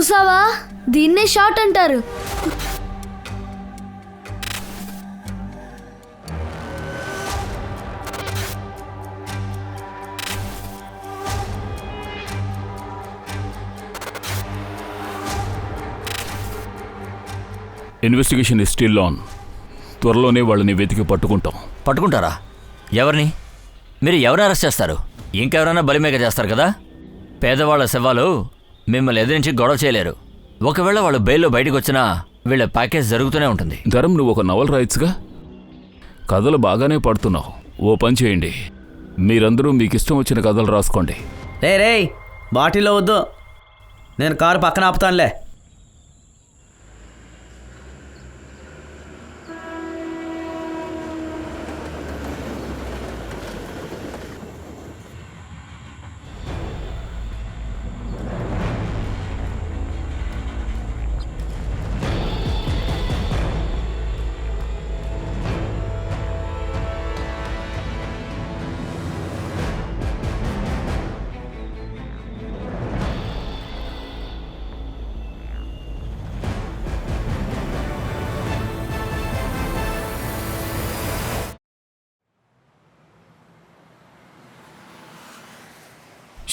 చూసావా, దీన్నే షాట్ అంటారు. Investigation is still on. త్వరలోనే వాళ్ళని వెతికి పట్టుకుంటాం. పట్టుకుంటారా? ఎవరిని? మీరు ఎవరిని అరెస్ట్ చేస్తారు? ఇంకెవరైనా బలిమేక చేస్తారు కదా. పేదవాళ్ళ శవాలు మిమ్మల్ని ఎదిరించి గొడవ చేయలేరు. ఒకవేళ వాళ్ళు బెయిల్లో బయటకు వచ్చినా వీళ్ళ ప్యాకేజ్ జరుగుతూనే ఉంటుంది. ధరం, నువ్వు ఒక నవల రాయొచ్చుగా. కథలు బాగానే పడుతున్నావు. ఓ పని చేయండి, మీరందరూ మీకు ఇష్టం వచ్చిన కథలు రాసుకోండి. రే బాటిల్లో వద్దు, నేను కారు పక్కన ఆపుతానులే.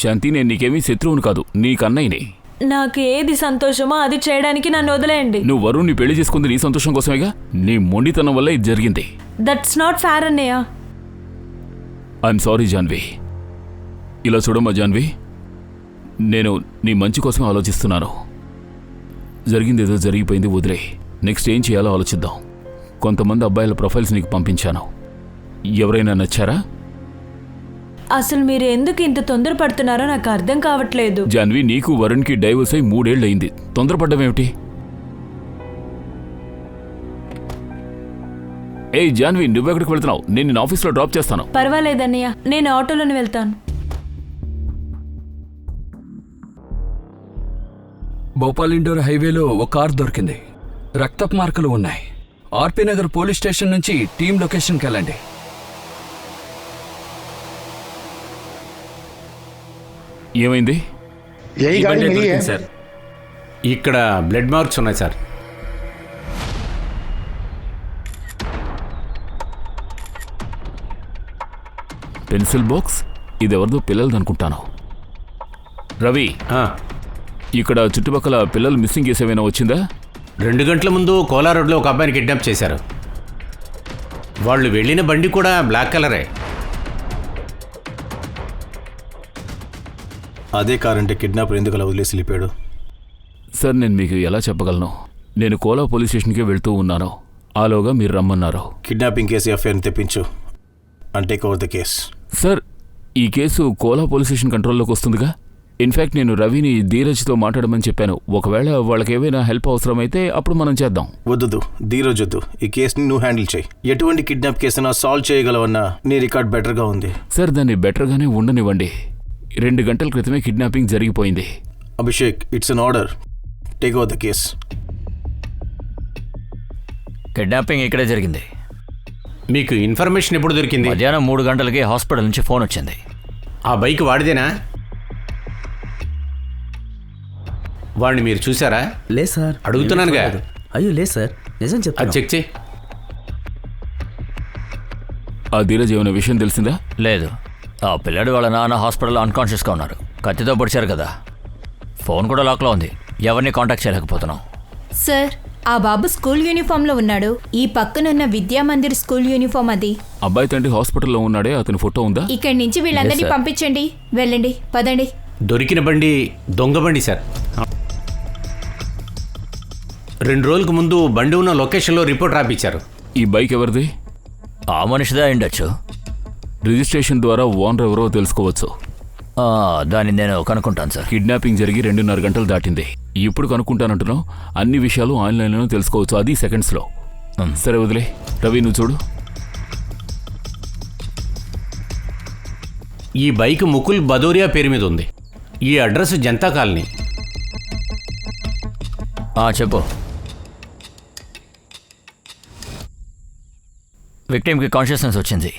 శాంతి, నేను నీకేమీ శత్రువుని కాదు, నీకన్నయ్యని. నాకు ఏది సంతోషమో అది చేయడానికి నన్ను వదిలేయండి. నువ్వు వరుణ్ణి పెళ్లి చేసుకుంది నీ సంతోషం కోసమేగా. నీ మొండితనం వల్ల ఇది జరిగింది. దట్స్ నాట్ ఫేర్ అన్నయ్య. I'm sorry Janhvi. ఇలా చూడమ్మా జాన్వి, నేను నీ మంచి కోసం ఆలోచిస్తున్నాను. జరిగింది ఏదో జరిగిపోయింది, వదిలే. నెక్స్ట్ ఏం చేయాలో ఆలోచిద్దాం. కొంతమంది అబ్బాయిల ప్రొఫైల్స్ నీకు పంపించాను. ఎవరైనా నచ్చారా? అసలు మీరు ఎందుకు ఇంత తొందరపడుతున్నారో నాకు అర్థం కావట్లేదు. జాన్వి, నీకు వరుణ్కి డైవర్స్ అయి 3 ఏళ్ళు అయింది. తొందరపడ్డమేమిటి? ఏయ్ జాన్వి, నువ్వెక్కడికి వెళ్తున్నావు? నేను నిన్న ఆఫీస్లో డ్రాప్ చేస్తాను. పర్వాలేదన్నయ్య, నేను ఆటోలోనే వెళ్తాను. భోపాల్ ఇండోర్ హైవేలో ఒక కార్ దొరికింది. రక్తపు మార్కులు ఉన్నాయి. ఆర్పీ నగర్ పోలీస్ స్టేషన్ నుంచి టీం లొకేషన్కి వెళ్ళండి. ఏమైంది? సార్, ఇక్కడ బ్లడ్ మార్క్స్ ఉన్నాయి సార్. పెన్సిల్ బాక్స్, ఇది ఎవరిదో పిల్లలది అనుకుంటాను. రవి, ఇక్కడ చుట్టుపక్కల పిల్లలు మిస్సింగ్ కేసు ఏమైనా వచ్చిందా? 2 గంటల ముందు కోలా రోడ్లో ఒక అబ్బాయిని కిడ్నాప్ చేశారు. వాళ్ళు వెళ్ళిన బండి కూడా బ్లాక్ కలరే. అదే కారంటే కిడ్నాపర్ ఎందుకు అలా వదిలేసి వెళ్ళిపోయాడు? సార్, నేను మీకు ఎలా చెప్పగలను? నేను కోలా పోలీస్ స్టేషన్కే వెళ్తూ ఉన్నాను. ఆలోగా మీరు రమ్మన్నారు. కిడ్నాపింగ్ కేసు ఎఫ్ఐఆర్ని తెప్పించు and take over the case. Sir, ఈ కేసు కోలా పోలీస్ స్టేషన్ కంట్రోల్లోకి వస్తుందిగా. ఇన్ఫ్యాక్ట్ నేను రవిని ధీరజ్తో మాట్లాడమని చెప్పాను. ఒకవేళ వాళ్ళకి ఏమైనా హెల్ప్ అవసరమైతే అప్పుడు మనం చేద్దాం. వద్దు, ధీరజ్ వద్దు. ఈ కేసుని నువ్వు హ్యాండిల్ చేయి. ఎటువంటి కిడ్నాప్ కేసునా సాల్వ్ చేయగలవన్నా నీ రికార్డ్ బెటర్గా ఉంది. సార్, దాన్ని బెటర్గానే ఉండనివ్వండి. 2 గంటల క్రితమే కిడ్నాపింగ్ జరిగిపోయింది. Abhishek, it's an order. Take over the case. Kidnapping ఇక్కడే జరిగింది. మీకు ఇన్ఫర్మేషన్ ఎప్పుడు దొరికింది? మధ్యాహ్నం 3 గంటలకి హాస్పిటల్ నుంచి ఫోన్ వచ్చింది. ఆ బైక్ వాడిదేనా? వాడిని మీరు చూసారా? లేదు సార్. అడుగుతున్నానుగా. అయ్యో లేదు సార్, నిజం చెప్తా. అది చెక్ చేయి. ఆ ధీరజ్ ఏమైనా విషయం తెలిసిందా? లేదు. ఆ పిల్లాడు వాళ్ళ నాన్న హాస్పిటల్లో అన్కాన్షియస్గా ఉన్నారు. కత్తితో పొడిచారు కదా. ఫోన్ కూడా లాక్లో ఉంది. ఎవరిని కాంటాక్ట్ చేయలేకపోతున్నాం. సార్, ఆ బాబు స్కూల్ యూనిఫామ్లో ఉన్నాడు. ఈ పక్కనున్న విద్యామందిర్ స్కూల్ యూనిఫామ్ అది. అబ్బాయి తండ్రి హాస్పిటల్లో ఉన్నాడే, అతని ఫోటో ఉందా? ఇక్కడి నుంచి వీళ్ళందరినీ పంపించండి. వెళ్ళండి, పదండి. దొరికిన బండి దొంగ బండి సార్. 2 రోజులకు ముందు బండి ఉన్న లొకేషన్లో రిపోర్ట్ రాపిచ్చారు. ఈ బైక్ ఎవరిది? ఆ మనిషిదే అయిండొచ్చు. రిజిస్ట్రేషన్ ద్వారా ఓనర్ ఎవరో తెలుసుకోవచ్చు. దాన్ని నేను కనుక్కుంటాను సార్. కిడ్నాపింగ్ జరిగి 2.5 గంటలు దాటింది. ఇప్పుడు కనుక్కుంటానంటున్నావు. అన్ని విషయాలు ఆన్లైన్లో తెలుసుకోవచ్చు, అది సెకండ్స్లో. సరే వదిలే. రవి, నువ్వు చూడు. ఈ బైక్ ముకుల్ బదోరియా పేరు మీద ఉంది. ఈ అడ్రస్ జనతా కాలనీ. చెప్పు. విక్టిమ్కి కాన్షియస్నెస్ వచ్చింది.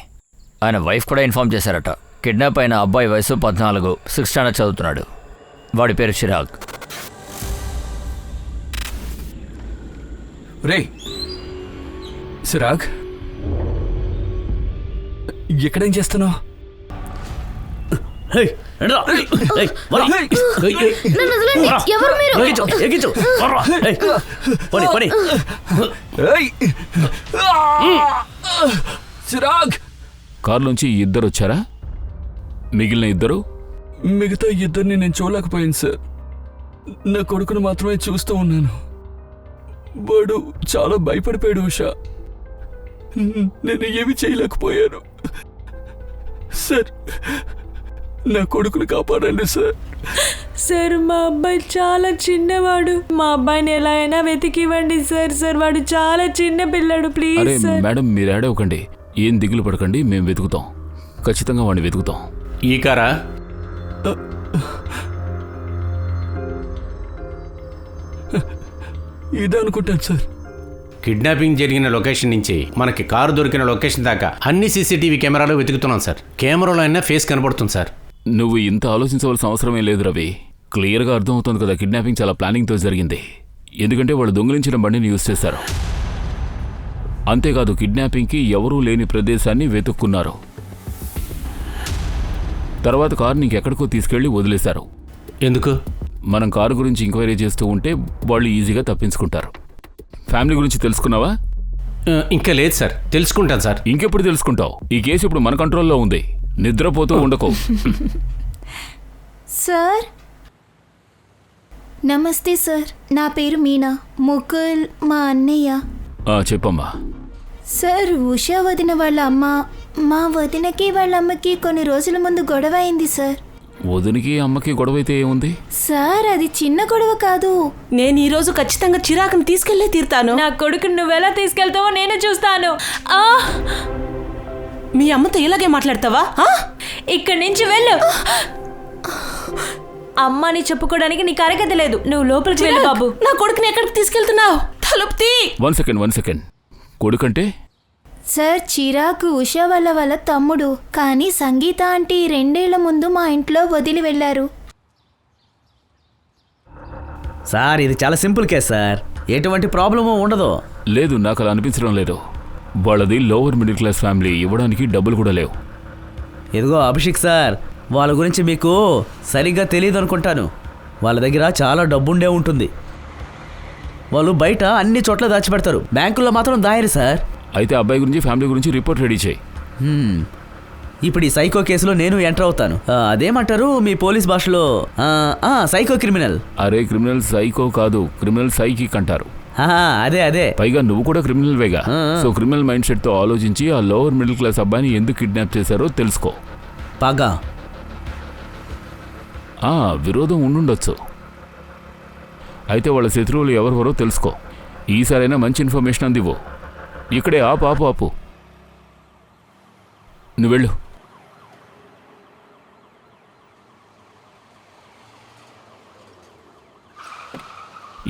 ఆయన వైఫ్ కూడా ఇన్ఫార్మ్ చేశారట. కిడ్నాప్ అయిన అబ్బాయి వయసు 14, 6th స్టాండర్డ్ చదువుతున్నాడు. వాడి పేరు చిరాగ్. రే సిరాగ్, ఎక్కడేం చేస్తున్నావు? హే, రండిరా. ఏయ్, వరా. ఏయ్, ఏయ్. నన్ను వదలండి. ఎవరు మీరు? ఎక్కించు, ఎక్కించు. వరా. ఏయ్, పోనీ, పోనీ. ఏయ్! సిరాగ్, కారులోంచి ఇద్దరు వచ్చారా? మిగిలిన ఇద్దరు? మిగతా ఇద్దరిని నేను చూడలేకపోయాను సార్. నా కొడుకును మాత్రమే చూస్తూ ఉన్నాను. వాడు చాలా భయపడిపోయాడు ఉషా. నేను ఏమి చేయలేకపోయాను సార్. నా కొడుకును కాపాడండి సార్. సార్ మా అబ్బాయి చాలా చిన్నవాడు. మా అబ్బాయిని ఎలా అయినా వెతికివ్వండి సార్. సార్ వాడు చాలా చిన్న పిల్లాడు. అరే ప్లీజ్ సార్. మేడం, మీరు ఏడవకండి, ఏం దిగులు పడకండి, మేము వెతుకుతాం, ఖచ్చితంగా వాడిని వెతుకుతాం. ఈ కారా? ఇదే అనుకుంటాను సార్. కిడ్నాపింగ్ జరిగిన లొకేషన్ నుంచి మనకి కారు దొరికిన లొకేషన్ దాకా అన్ని సీసీటీవీ కెమెరాలు వెతుకుతున్నాం సార్. కెమెరాలో అయినా ఫేస్ కనబడుతుంది సార్. నువ్వు ఇంత ఆలోచించవలసిన అవసరమే లేదు రవి. క్లియర్గా అర్థమవుతుంది కదా, కిడ్నాపింగ్ చాలా ప్లానింగ్తో జరిగింది. ఎందుకంటే వాళ్ళు దొంగిలించిన బండిని యూజ్ చేశారు. అంతేకాదు, కిడ్నాపింగ్కి ఎవరూ లేని ప్రదేశాన్ని వెతుక్కున్నారు. తర్వాత కారుని ఇంకెక్కడికో తీసుకెళ్లి వదిలేశారు. ఎందుకు? మనం కారు గురించి ఎంక్వైరీ చేస్తూ ఉంటే వాళ్ళు ఈజీగా తప్పించుకుంటారు. ఫ్యామిలీ గురించి తెలుసుకున్నావా? ఇంకా లేదు సార్, తెలుసుకుంటాను సార్. ఇంకెప్పుడు తెలుసుకుంటావు? ఈ కేసు ఇప్పుడు మన కంట్రోల్లో ఉంది. నిద్రపోతూ ఉండకు. సార్ నమస్తే సార్, నా పేరు మీనా. ముకుల్ మా అన్నయ్య. చెప్పమ్మా. సార్ ఉషా వదిన వాళ్ళ అమ్మ, మా వదినకి వాళ్ళ అమ్మకి కొన్ని రోజుల ముందు గొడవ అయింది సార్. వదినికి అమ్మకి గొడవ అయితే ఏముంది సార్? అది చిన్న గొడవ కాదు. నేను ఈ రోజు ఖచ్చితంగా చిరాకుని తీసుకెళ్లే తీరుతాను. నా కొడుకుని నువ్వెలా తీసుకెళ్తావో నేను చూస్తాను. ఆ! మీ అమ్మతో ఇలాగే మాట్లాడతావా? ఇక్కడి నుంచి వెళ్ళు. అమ్మని చెప్పుకోవడానికి నీకు అరగత లేదు. నువ్వు లోపలికి వెళ్ళు బాబు. నా కొడుకుని ఎక్కడికి తీసుకెళ్తున్నావు? తలుపు తీ. One second. కొడుకంటే? సార్ చిరాకు ఉషా వాళ్ళ తమ్ముడు. కానీ సంగీత ఆంటీ 2 ఏళ్ల ముందు మా ఇంట్లో వదిలి వెళ్ళారు. సార్ ఇది చాలా సింపుల్ కేసు సార్, ఎటువంటి ప్రాబ్లము ఉండదు. లేదు, నాకు అలా అనిపించడం లేదు. వాళ్ళది లోవర్ మిడిల్ క్లాస్ ఫ్యామిలీ, ఇవ్వడానికి డబ్బులు కూడా లేవు. ఇదిగో అభిషేక్ సార్, వాళ్ళ గురించి మీకు సరిగ్గా తెలియదు అనుకుంటాను. వాళ్ళ దగ్గర చాలా డబ్బుండే ఉంటుంది. వాళ్ళు బయట అన్ని చోట్ల దాచిపెడతారు, బ్యాంకుల్లో మాత్రం దాయరు సార్. అయితే అబ్బాయి గురించి, ఫ్యామిలీ గురించి రిపోర్ట్ రెడీ చేయి. ఇప్పుడు ఈ సైకో కేసులో నేను ఎంటర్ అవుతాను. అదేమంటారు మీ పోలీస్ భాషలో? Psycho criminal. అరే, క్రిమినల్ సైకో కాదు, క్రిమినల్ సైకిక్ అంటారు. అదే. పైగా నువ్వు కూడా క్రిమినల్ వేగా. సో క్రిమినల్ మైండ్ సెట్ తో ఆలోచించి ఆ లోవర్ మిడిల్ క్లాస్ అబ్బాయిని ఎందుకు కిడ్నాప్ చేశారో తెలుసుకో. పగా విరోధం ఉండుండొచ్చు. అయితే వాళ్ళ శత్రువులు ఎవరెవరో తెలుసుకో. ఈసారైనా మంచి ఇన్ఫర్మేషన్ అందివ్వు. ఇక్కడే ఆపు. నువ్వు వెళ్ళు.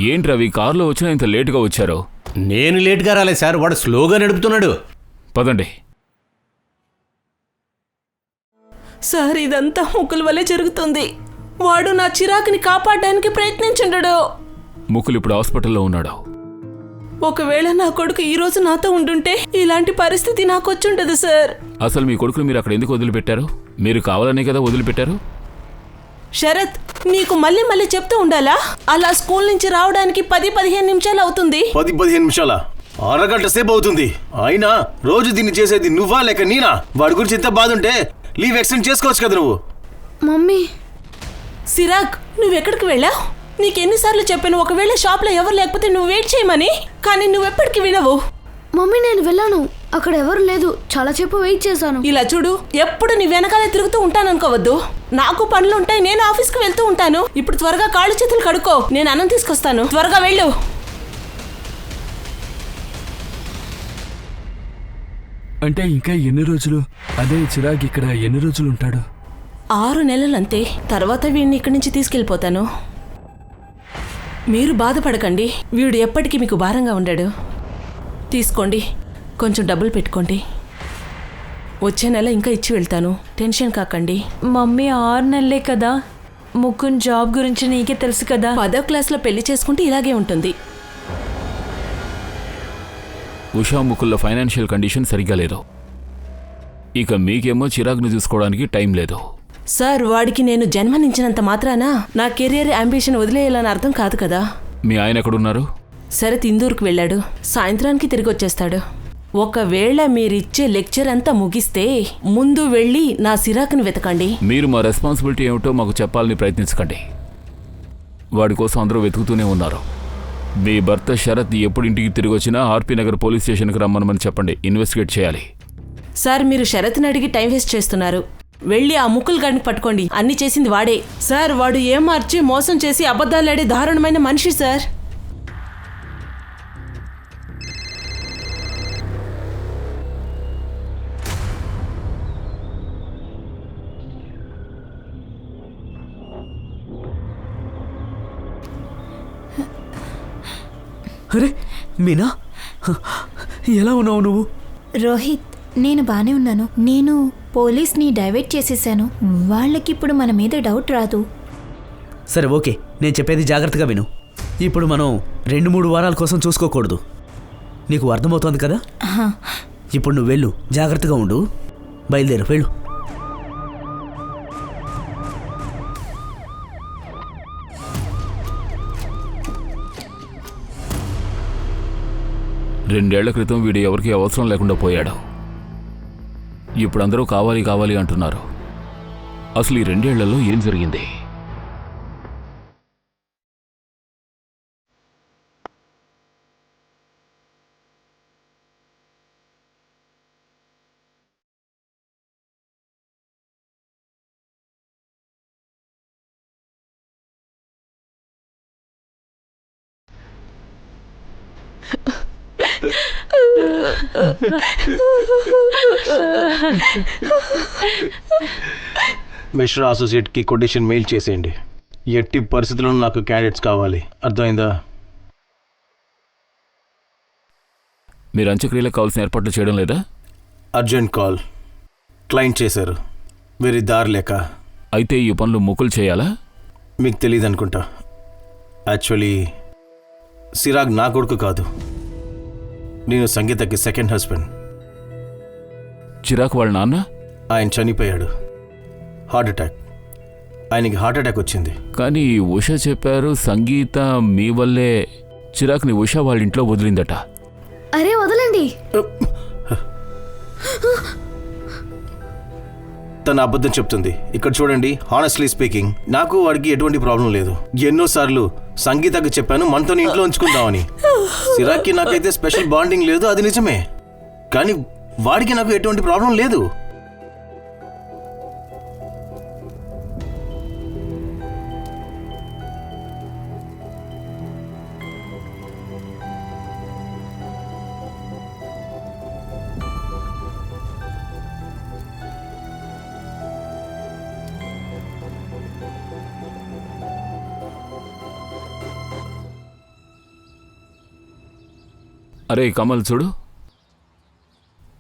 ఏంటి రవి, కారులో వచ్చినా ఇంత లేటుగా వచ్చారు? నేను లేట్గా రాలేదు సార్, వాడు స్లోగా నడుపుతున్నాడు. పదండి. సార్ ఇదంతా ముక్కుల వల్లే జరుగుతుంది. వాడు నా చిరాకుని కాపాడడానికి ప్రయత్నించుండడు. ముకుల్ ఇప్పుడు హాస్పిటల్లో ఉన్నాడు. ఒకవేళ నా కొడుకు ఈ రోజు నాతో ఉండుంటే ఇలాంటి పరిస్థితి నాకు వచ్చుండదు సార్. అసలు మీ కొడుకుని మీరు అక్కడ ఎందుకు వదిలిపెట్టారు? మీరు కావాలనే కదా వదిలిపెట్టారు. శరత్, నీకు మళ్ళీ మళ్ళీ చెప్తూ ఉండాలా? అలా స్కూల్ నుంచి రావడానికి 10-15 నిమిషాలు అవుతుంది. 10-15 నిమిషాలా? అరగంట సేపు అవుతుంది. అయినా రోజు దీన్ని చేసేది నువ్వా లేక నేనా? వాడి గురించి ఎంత బాధ ఉంటే లీవ్ ఎక్స్టెండ్ చేసుకోవచ్చు కదా నువ్వు. మమ్మీ. సిరాగ్, నువ్వెక్కడికి వెళ్ళావు? నీకెన్నిసార్లు చెప్పాను ఒకవేళ షాప్లో ఎవరు లేకపోతే నువ్వు వెయిట్ చేయమని, కానీ నువ్వెప్పటికి వినవు. మమ్మీ నేను వెళ్ళాను, అక్కడ ఎవరు లేదు, చాలా సేపు వెయిట్ చేశాను. ఇలా చూడు, ఎప్పుడు నీ వెనకాలే తిరుగుతూ ఉంటాననుకోవద్దు. నాకు పనులు ఉంటాయి, నేను ఆఫీస్కి వెళ్తూ ఉంటాను. ఇప్పుడు త్వరగా కాళ్ళు చేతులు కడుక్కో, నేను అన్నం తీసుకొస్తాను. త్వరగా వెళ్ళు. అంటే ఇంకా ఎన్ని రోజులు? అదే చిరాగ్ ఇక్కడ ఎన్ని రోజులు ఉంటాడు? 6 నెలలంతే. తర్వాత వీడిని ఇక్కడి నుంచి తీసుకెళ్ళిపోతాను. మీరు బాధపడకండి, వీడు ఎప్పటికీ మీకు భారంగా ఉండడు. తీసుకోండి, కొంచెం డబ్బులు పెట్టుకోండి. వచ్చే నెల ఇంకా ఇచ్చి వెళ్తాను, టెన్షన్ కాకండి. మమ్మీ 6 నెలలే కదా. ముకుంద్ జాబ్ గురించి నీకే తెలుసు కదా. 10వ క్లాస్లో పెళ్లి చేసుకుంటే ఇలాగే ఉంటుంది. ఉషా ముకుల్ల ఫైనాన్షియల్ కండిషన్ సరిగ్గా లేదు. ఇక మీకేమో చిరాగ్ని చూసుకోవడానికి టైం లేదు. సార్ వాడికి నేను జన్మనించినంత మాత్రాన నా కెరియర్ అంబిషన్ వదిలేయాలని అర్థం కాదు కదా. మీ ఆయన ఎక్కడున్నారు? శరత్ ఇందూరుకు వెళ్ళాడు, సాయంత్రానికి తిరిగి వచ్చేస్తాడు. ఒకవేళ మీరిచ్చే లెక్చర్ అంతా ముగిస్తే ముందు వెళ్ళి నా సిరాకుని వెతకండి. మీరు మా రెస్పాన్సిబిలిటీ ఏమిటో మాకు చెప్పాలని ప్రయత్నించకండి. వాడి కోసం అందరూ వెతుకుతూనే ఉన్నారు. మీ భర్త శరత్ ఎప్పుడు ఇంటికి తిరిగి వచ్చినా ఆర్పీ నగర్ పోలీస్ స్టేషన్కి రమ్మనమని చెప్పండి. ఇన్వెస్టిగేట్ చేయాలి. సార్ మీరు శరత్ని అడిగి టైం వేస్ట్ చేస్తున్నారు. వెళ్ళి ఆ ముక్కులు గాడిని పట్టుకోండి. అన్ని చేసింది వాడే. సార్ వాడు ఏమార్చి మోసం చేసి అబద్ధాలాడే దారుణమైన మనిషి సార్. అరే మీనా, ఎలా ఉన్నావు నువ్వు? రోహిత్, నేను బానే ఉన్నాను. నేను పోలీస్ని డైవర్ట్ చేసేసాను. వాళ్ళకిప్పుడు మన మీద డౌట్ రాదు. సరే ఓకే, నేను చెప్పేది జాగ్రత్తగా విను. ఇప్పుడు మనం 2-3 వారాల కోసం చూసుకోకూడదు. నీకు అర్థమవుతోంది కదా? ఇప్పుడు నువ్వు వెళ్ళు, జాగ్రత్తగా ఉండు. బయలుదేరు, వెళ్ళు. రెండేళ్ల క్రితం వీడు ఎవరికి అవసరం లేకుండా పోయాడు. ఇప్పుడు అందరూ కావాలి కావాలి అంటున్నారు. అసలు ఈ 2 ఏళ్లలో ఏం జరిగింది? మిశ్రా అసోసియేట్కి కొటేషన్ మెయిల్ చేసేయండి. ఎట్టి పరిస్థితుల్లో నాకు క్యాండిడేట్స్ కావాలి, అర్థమైందా? మీరు అంత్యక్రియలకు కావాల్సిన ఏర్పాట్లు చేయడం లేదా? అర్జెంట్ కాల్, క్లయింట్ చేశారు, వేరే దారి లేక. అయితే ఈ పనులు ముకుల్ చేయాలా? మీకు తెలియదు అనుకుంటా. యాక్చువల్లీ సిరాగ్ నా కొడుకు కాదు, నేను సంగీతకి సెకండ్ హస్బెండ్. చిరాగ్ వాళ్ళ నాన్న? ఆయన చనిపోయాడు, హార్ట్ అటాక్. ఆయనకి హార్ట్ అటాక్ వచ్చింది. కానీ ఉష చెప్పారు సంగీత మీ వల్లే చిరాగ్ని ఉష వాళ్ళ ఇంట్లో వదిలిందట. అరే వదలండి. తన అబద్ధం చెప్తుంది. ఇక్కడ చూడండి, హానెస్ట్లీ స్పీకింగ్, నాకు వాడికి ఎటువంటి ప్రాబ్లం లేదు. ఎన్నోసార్లు సంగీతకి చెప్పాను మనతో ఇంట్లో ఉంచుకుందామని. సిరాక్కి నాకైతే స్పెషల్ బాండింగ్ లేదు, అది నిజమే. కానీ వాడికి నాకు ఎటువంటి ప్రాబ్లం లేదు. అరే కమల్ చూడు,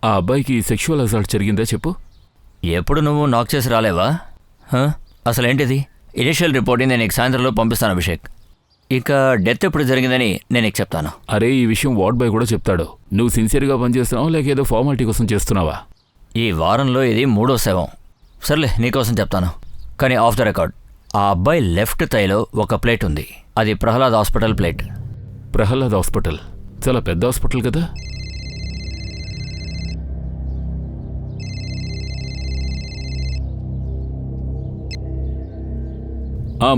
ఆ అబ్బాయికి సెక్షువల్ అసాల్ట్ జరిగిందా చెప్పు. ఎప్పుడు నువ్వు నాక్ చేసి రాలేవా? అసలేంటిది? ఇనిషియల్ రిపోర్టింగ్ నేను నీకు సాయంత్రంలో పంపిస్తాను అభిషేక్. ఇక డెత్ ఎప్పుడు జరిగిందని నేను నీకు చెప్తాను. అరే ఈ విషయం వార్డ్ బాయ్ కూడా చెప్తాడు. నువ్వు సిన్సియర్గా పనిచేస్తున్నావా లేక ఏదో ఫార్మాలిటీ కోసం చేస్తున్నావా? ఈ వారంలో ఇది 3వ శవం. సర్లే నీకోసం చెప్తాను, కానీ ఆఫ్ ద రికార్డ్. ఆ అబ్బాయి లెఫ్ట్ థైలో ఒక ప్లేట్ ఉంది, అది Prahlad hospital plate. Prahlad hospital చాలా పెద్ద హాస్పిటల్ కదా.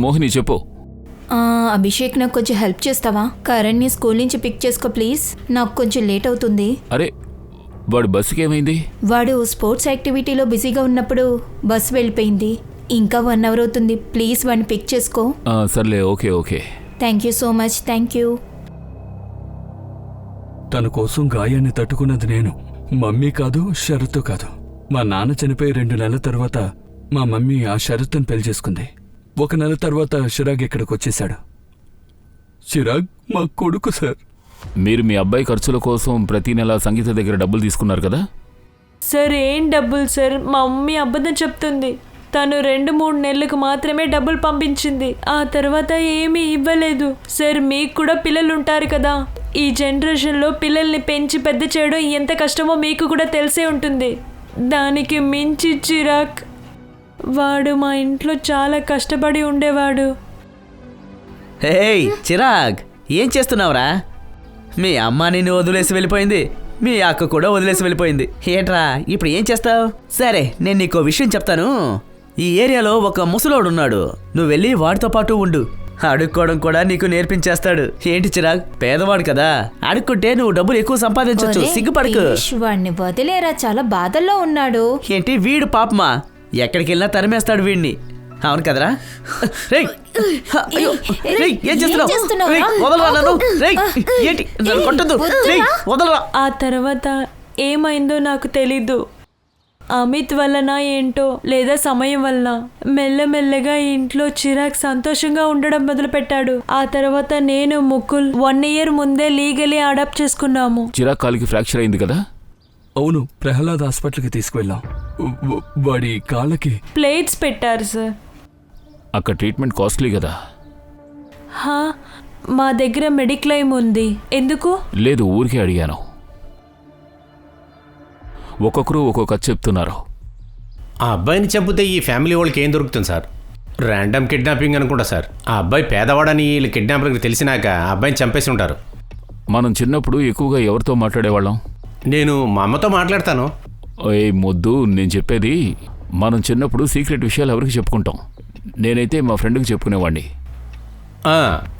మోహిని చెప్పు. అభిషేక్, నాకు కొంచెం హెల్ప్ చేస్తావా? కరణ్ని స్కూల్ నుంచి పిక్ చేసుకో ప్లీజ్, నాకు కొంచెం లేట్ అవుతుంది. అరే వాడు బస్సుకి ఏమైంది? వాడు స్పోర్ట్స్ యాక్టివిటీలో బిజీగా ఉన్నప్పుడు బస్సు వెళ్ళిపోయింది. ఇంకా 1 అవర్ అవుతుంది, ప్లీజ్ వాడిని పిక్ చేసుకో. సర్లే, okay okay. Thank you so much. Thank you. తన కోసం గాయాన్ని తట్టుకున్నది నేను, మమ్మీ కాదు, షరతు కాదు. మా నాన్న చనిపోయి 2 నెలల తర్వాత మా మమ్మీ ఆ షరత్తును పెళ్లి చేసుకుంది. 1 నెల తర్వాత చిరాగ్ ఇక్కడికి వచ్చేశాడు. చిరాగ్ మా కొడుకు సార్. మీరు మీ అబ్బాయి ఖర్చుల కోసం ప్రతి నెల సంగీత దగ్గర డబ్బులు తీసుకున్నారు కదా? సార్ ఏం డబ్బులు సార్? మా మమ్మీ అబద్ధం చెప్తుంది. తను 2-3 నెలలకు మాత్రమే డబ్బులు పంపించింది, ఆ తర్వాత ఏమీ ఇవ్వలేదు. సార్ మీకు కూడా పిల్లలు ఉంటారు కదా, ఈ జనరేషన్లో పిల్లల్ని పెంచి పెద్ద చేయడం ఎంత కష్టమో మీకు కూడా తెలిసే ఉంటుంది. దానికి మించి చిరాక్, వాడు మా ఇంట్లో చాలా కష్టపడి ఉండేవాడు. హేయ్ చిరాగ్, ఏం చేస్తున్నావురా? మీ అమ్మ నిన్ను వదిలేసి వెళ్ళిపోయింది, మీ అక్క కూడా వదిలేసి వెళ్ళిపోయింది. ఏంట్రా ఇప్పుడు ఏం చేస్తావు? సరే, నేను నీకో విషయం చెప్తాను. ఈ ఏరియాలో ఒక ముసలోడు ఉన్నాడు, నువ్వు వెళ్ళి వాడితో పాటు ఉండు. అడుక్కోవడం కూడా నీకు నేర్పించేస్తాడు. ఏంటి చిరాగ్, పేదవాడు కదా, అడుక్కుంటే నువ్వు డబ్బులు ఎక్కువ సంపాదించవచ్చు. సిగ్గుపడకు. వాడిని వదిలేరా, చాలా బాధల్లో ఉన్నాడు. ఏంటి వీడు పాపమా, ఎక్కడికి వెళ్ళినా తరిమేస్తాడు వీడిని. అవును కదరా? రేయ్, అయ్యో, రేయ్, ఏం చేస్తున్నావు? రేయ్, వదలరా నన్ను. రేయ్, ఏంటి నన్ను కొట్టొద్దు. రేయ్, వదలరా. ఆ తర్వాత ఏమైందో నాకు తెలీదు. అమిత్ వలన ఏంటో లేదా సమయం వలన మెల్లమెల్లగా ఇంట్లో చిరాగ్ సంతోషంగా ఉండడం మొదలుపెట్టాడు. ఆ తర్వాత నేను ముకుల్ 1 year ముందే లీగలీ అడాప్ట్ చేసుకున్నాము. చిరాగ్ కాలికి ఫ్రాక్చర్ అయింది కదా? అవును, ప్రహ్లాద్ హాస్పిటల్కి తీసుకువెళ్ళాం. వాడి కాళ్ళకి ప్లేట్స్ పెట్టారు సార్. అక్కడ ట్రీట్మెంట్ కాస్ట్లీ కదా? హా, మా దగ్గర మెడిక్లెయిమ్ ఉంది. ఎందుకు? లేదు, ఊరికే అడిగాను. ఒక్కొక్కరు ఒక్కొక్క చెప్తున్నారు. ఆ అబ్బాయిని చంపితే ఈ ఫ్యామిలీ వాళ్ళకి ఏం దొరుకుతుంది సార్? ర్యాండమ్ కిడ్నాపింగ్ అనుకుంటా సార్. ఆ అబ్బాయి పేదవాడని వీళ్ళు కిడ్నాపర్కి తెలిసినాక ఆ అబ్బాయిని చంపేసి ఉంటారు. మనం చిన్నప్పుడు ఎక్కువగా ఎవరితో మాట్లాడేవాళ్ళం? నేను మా అమ్మతో మాట్లాడతాను. ఏ మొద్దు, నేను చెప్పేది, మనం చిన్నప్పుడు సీక్రెట్ విషయాలు ఎవరికి చెప్పుకుంటాం? నేనైతే మా ఫ్రెండ్కి చెప్పుకునేవాడిని.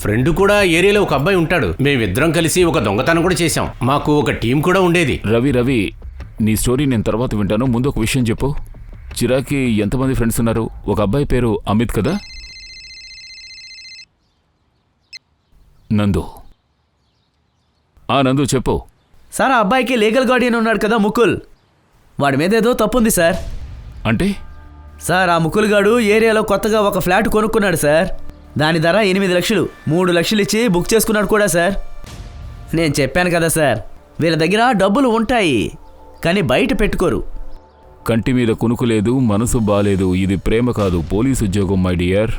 ఫ్రెండ్ కూడా ఏరియాలో ఒక అబ్బాయి ఉంటాడు. మేమిద్దరం కలిసి ఒక దొంగతనం కూడా చేశాం. మాకు ఒక టీం కూడా ఉండేది. రవి, నీ స్టోరీ నేను తర్వాత వింటాను. ముందు ఒక విషయం చెప్పు. చిరాకి ఎంతమంది ఫ్రెండ్స్ ఉన్నారు? ఒక అబ్బాయి పేరు అమిత్ కదా? నందు. నందు చెప్పు. సార్, ఆ అబ్బాయికి లీగల్ గార్డియన్ ఉన్నాడు కదా ముకుల్, వాడి మీద ఏదో తప్పుంది సార్. అంటే? సార్, ఆ ముకుల్ గాడు ఏరియాలో కొత్తగా ఒక ఫ్లాట్ కొనుక్కున్నాడు సార్. దాని ధర 8 లక్షలు. 3 లక్షలు ఇచ్చి బుక్ చేసుకున్నాడు కూడా సార్. నేను చెప్పాను కదా సార్, వీళ్ళ దగ్గర డబ్బులు ఉంటాయి కానీ బయట పెట్టుకోరు. కంటి మీద కునుకు లేదు, మనసు బాలేదు. ఇది ప్రేమ కాదు, పోలీస్ ఉద్యోగం మై డియర్.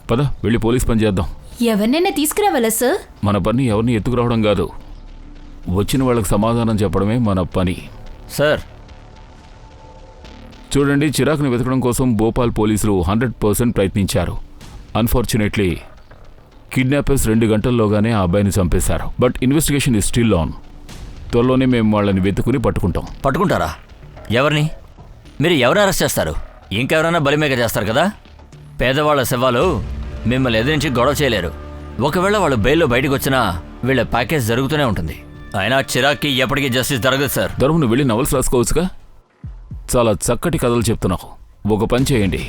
పద, వెళ్ళి పోలీస్ పని చేద్దాం. ఎవరినైనా తీసుకురావాలా సార్? మన పని ఎవరిని ఎత్తుకురావడం కాదు, వచ్చిన వాళ్ళకి సమాధానం చెప్పడమే మన పని. సార్, చూడండి, చిరాక్ని వెతకడం కోసం భోపాల్ పోలీసులు 100% ప్రయత్నించారు. అన్ఫార్చునేట్లీ కిడ్నాపర్స్ 2 గంటల్లోగానే ఆ అబ్బాయిని చంపేశారు. But investigation is still on. త్వరలోనే మేము వాళ్ళని వెతుకుని పట్టుకుంటాం. పట్టుకుంటారా? ఎవరిని? మీరు ఎవరు అరెస్ట్ చేస్తారు? ఇంకెవరైనా బలిమేక చేస్తారు కదా? పేదవాళ్ళ శవాలు మిమ్మల్ని ఎదిరించి గొడవ చేయలేరు. ఒకవేళ వాళ్ళు బెయిల్లో బయటకు వచ్చినా వీళ్ళ ప్యాకేజ్ జరుగుతూనే ఉంటుంది. అయినా చిరాక్కి ఎప్పటికీ జస్టిస్ జరగదు సార్. ధర్మ, నువ్వు వెళ్ళి నవల్స్ రాసుకోవచ్చుగా? చాలా చక్కటి కథలు చెప్తున్నావు. ఒక పని చేయండి,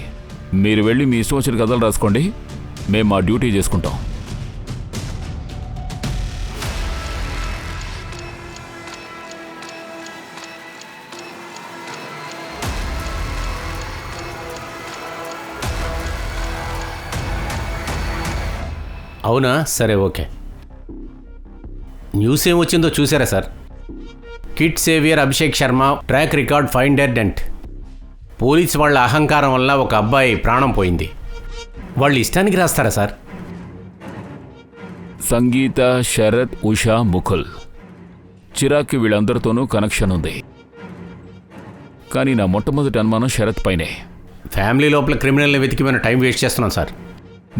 మీరు వెళ్ళి మీ ఇష్టం వచ్చిన కథలు రాసుకోండి, మేము మా డ్యూటీ చేసుకుంటాం. అవునా? సరే, ఓకే. న్యూస్ ఏం వచ్చిందో చూసారా sir? Kid saviour Abhishek Sharma track record finder dent. Police వాళ్ళ అహంకారం వల్ల ఒక అబ్బాయి ప్రాణం పోయింది. వాళ్ళు ఇష్టానికి రాస్తారా సార్? సంగీత, శరత్, ఉషా, ముకుల్, చిరాక్కి వీళ్ళందరితోనూ కనెక్షన్ ఉంది. కానీ నా మొట్టమొదటి అనుమానం శరత్ పైనే. ఫ్యామిలీ లోపల క్రిమినల్ని వెతికిపోయిన టైం వేస్ట్ చేస్తున్నాం సార్.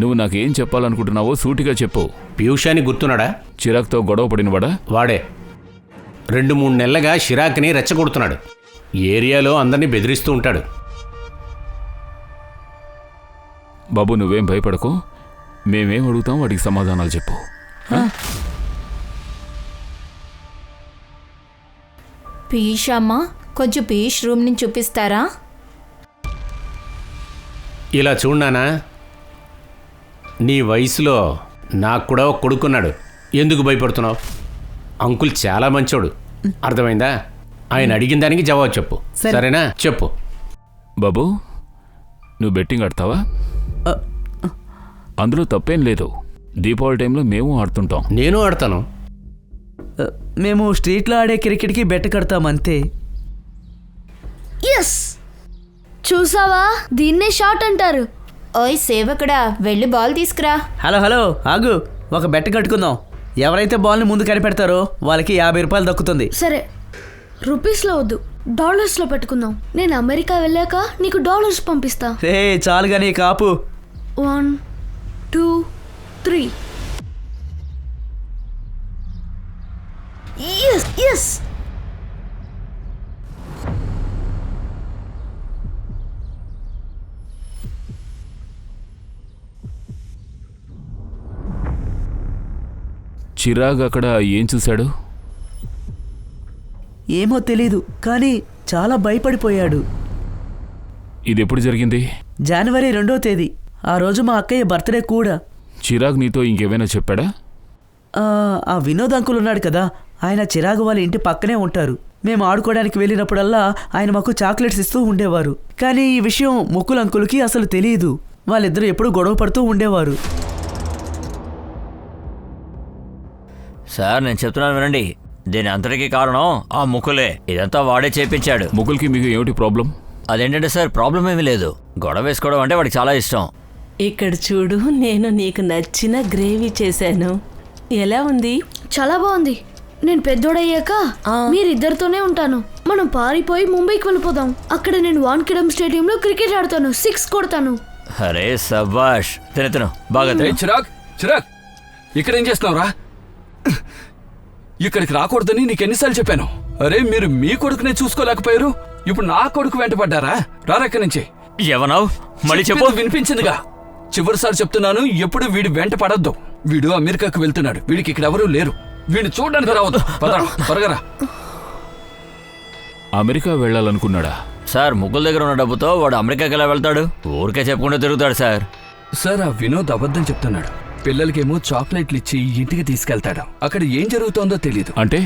నువ్వు నాకేం చెప్పాలనుకుంటున్నావో సూటిగా చెప్పు. పీయూషాని గుర్తున్నాడా? చిరాక్తో గొడవ పడినవాడా? వాడే. 2-3 నెలలుగా షిరాక్ని రెచ్చగొడుతున్నాడు. ఏరియాలో అందరినీ బెదిరిస్తూ ఉంటాడు. బాబు, నువ్వేం భయపడకు, మేమేం అడుగుతాం వాటికి సమాధానాలు చెప్పు. పీయూష్ అమ్మ, కొంచెం పీయూష్ రూమ్ నుంచి చూపిస్తారా? ఇలా చూడనానా, నీ వయసులో నాకు కూడా ఒక కొడుకున్నాడు. ఎందుకు భయపడుతున్నావు? అంకుల్ చాలా మంచోడు, అర్థమైందా? ఆయన అడిగిన దానికి జవాబు చెప్పు, సరేనా? చెప్పు. బాబు, నువ్వు బెట్టింగ్ ఆడతావా? అందులో తప్పేం లేదు. దీపావళి టైంలో మేము ఆడుతుంటాం. నేను ఆడతాను. మేము స్ట్రీట్లో ఆడే క్రికెట్కి బెట్ కడతామంతే. ఎస్, చూసావా, దీన్నే షాట్ అంటారు. ఓయ్ సేవకుడా, వెళ్ళి బాల్ తీసుకురా. హలో, ఆగు, ఒక బెట్ కట్టుకుందాం. ఎవరైతే బాల్ని ముందు కనిపెడతారో వాళ్ళకి 50 రూపాయలు దక్కుతుంది. సరే, రూపీస్లో వద్దు, డాలర్స్లో పెట్టుకుందాం. నేను అమెరికా వెళ్ళాక నీకు డాలర్స్ పంపిస్తా. రే చాలుగా నీ కాపు. 1 2 3. ఎస్. చిరాగ్ అక్కడ ఏం చూశాడు? ఏమో తెలీదు, కానీ చాలా భయపడిపోయాడు. ఇది ఎప్పుడు జరిగింది? జనవరి 2వ తేదీ. ఆ రోజు మా అక్కయ్య బర్త్డే కూడా. చిరాగ్ నీతో ఇంకేమైనా చెప్పాడా? ఆ వినోద్ అంకుల్ ఉన్నాడు కదా, ఆయన చిరాగు వాళ్ళ ఇంటి పక్కనే ఉంటారు. మేము ఆడుకోవడానికి వెళ్ళినప్పుడల్లా ఆయన మాకు చాక్లెట్స్ ఇస్తూ ఉండేవారు. కానీ ఈ విషయం ముకుల్ అంకుల్కి అసలు తెలియదు. వాళ్ళిద్దరూ ఎప్పుడూ గొడవ పడుతూ ఉండేవారు. సార్ నేను చెప్తున్నాను వినండి, దీని అంతటికీ కారణం ఆ ముకులే. ఇదంతా వాడే చేపించాడు. ముకుల్కి మీకు ఏమిటి ప్రాబ్లం? అదేంటంటే సార్, ప్రాబ్లం ఏమీ లేదు. గొడవ వేసుకోవడం అంటే వాడికి చాలా ఇష్టం. ఇక్కడ చూడు, నేను నీకు నచ్చిన గ్రేవీ చేశాను. ఎలా ఉంది? చాలా బాగుంది. నేను పెద్దోడయ్యాక మీరిద్దరితోనే ఉంటాను. మనం పారిపోయి ముంబైకి వెళ్ళిపోదాం. అక్కడ నేను వాన్ఖేడెం స్టేడియంలో క్రికెట్ ఆడతాను, 6 కొడతాను. అరే సబాష్, తిను బాగా తిను. చిరాగ్ ఇక్కడ ఏం చేస్తున్నావురా? ఇక్కడికి రాకూడదని నీకెన్నిసార్లు చెప్పాను. అరే మీరు మీ కొడుకునే చూసుకోలేకపోయారు, ఇప్పుడు నా కొడుకు వెంటపడ్డారా? రారెక్కడి నుంచి. ఎవనావు మళ్ళీ చెప్పు. వినిపించిందిగా, చివరిసారి చెప్తున్నాను, ఎప్పుడు వీడి వెంట పడద్దు. వీడు అమెరికాకు వెళ్తున్నాడు, వీడికి ఇక్కడ ఎవరూ లేరు. వీడిని చూడడానికి రావద్దు. త్వరగా. అమెరికా వెళ్ళాలనుకున్నాడా? సార్ ముగ్గుల దగ్గర ఉన్న డబ్బుతో వాడు అమెరికాకి ఎలా వెళ్తాడు? ఊరికే చెప్పుకుంటూ తిరుగుతాడు సార్. సార్ ఆ వినోద్ అబద్ధం చెప్తున్నాడు. పిల్లలకేమో చాక్లెట్లు ఇచ్చి ఇంటికి తీసుకెళ్తాడు. అక్కడ ఏం జరుగుతోందో తెలీదు. అంటే